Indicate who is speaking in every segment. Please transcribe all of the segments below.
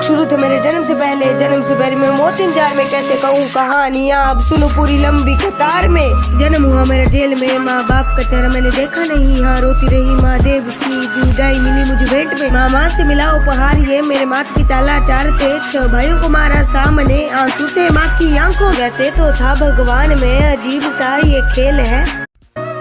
Speaker 1: शुरू थे मेरे जन्म से पहले, जन्म से पहले मैं मौत इंतजार में कैसे कहूँ कहानियाँ, अब सुनो पूरी लंबी कतार में। जन्म हुआ मेरा जेल में, माँ बाप का चेहरा मैंने देखा नहीं, हाँ रोती रही माँ देव की जुदाई मिली मुझे भेंट में। माँ से मिला उपहार ये, मेरे माता पिता लाचार थे, 6 भाइयों को मारा सामने, आंसू थे माँ की आंखों। वैसे तो था भगवान में अजीब सा ये खेल है,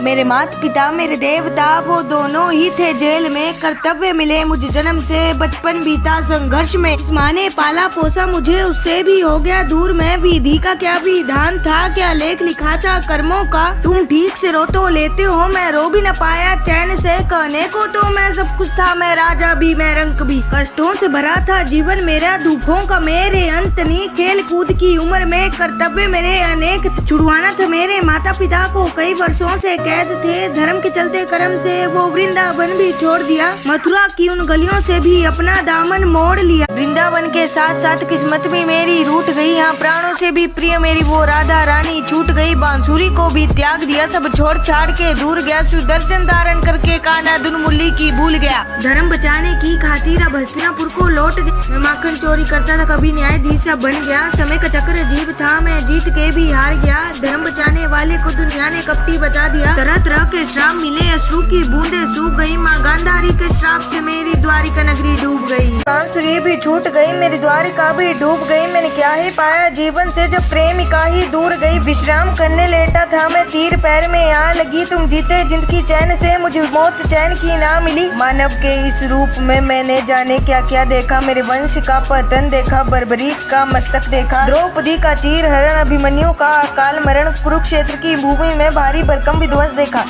Speaker 1: मेरे माता पिता मेरे देवता वो दोनों ही थे जेल में। कर्तव्य मिले मुझे जन्म से, बचपन बीता संघर्ष में, इस माँ ने पाला पोसा मुझे उससे भी हो गया दूर मैं। विधि का क्या विधान था, क्या लेख लिखा था कर्मों का, तुम ठीक से रो तो लेते हो मैं रो भी न पाया चैन से। कहने को तो मैं सब कुछ था, मैं राजा भी मैं रंक भी, कष्टों से भरा था जीवन मेरा, दुखों का मेरे अंत नहीं, खेल कूद की उम्र में कर्तव्य मेरे अनेक, छुड़वाना था मेरे माता पिता को कई वर्षों से कैद थे, धर्म के चलते कर्म से वो वृंदावन भी छोड़ दिया, मथुरा की उन गलियों से भी अपना दामन मोड़ लिया। वृंदावन के साथ साथ किस्मत भी मेरी रूठ गई, यहाँ प्राणों से भी प्रिय मेरी वो राधा रानी छूट गई, बांसुरी को भी त्याग दिया, सब छोड़ छाड़ के दूर गया, सुदर्शन धारण करके कान्हा दुनमुल्ली की भूल गया। धर्म बचाने की खातिर अब हस्तिनापुर को लौट गया, मैं माखन चोरी करता था कभी न्यायाधीश बन गया, समय का चक्र अजीब था मैं जीत के भी हार गया, धर्म बचाने वाले को दुनिया ने कपटी बता दिया। तरह तरह के श्राप मिले, अश्रु की बूंदें सूख गई, माँ गांधारी के श्राप से मेरी द्वारिका नगरी डूब गई, बांसुरी भी छूट गई, मेरी द्वारिका भी डूब गई। मैंने क्या ही पाया जीवन से जब प्रेमिका ही दूर गई, विश्राम करने लेटा था मैं तीर पैर में आ लगी, तुम जीते जिंदगी चैन से मुझे मौत चैन की ना मिली। मानव के इस रूप में मैंने जाने क्या क्या देखा, मेरे वंश का पतन देखा, बर्बरीक का मस्तक देखा, द्रौपदी का चीर हरण, अभिमन्यु का अकाल मरण, कुरुक्षेत्र की भूमि में भारी भरकम विध्वंस देखा।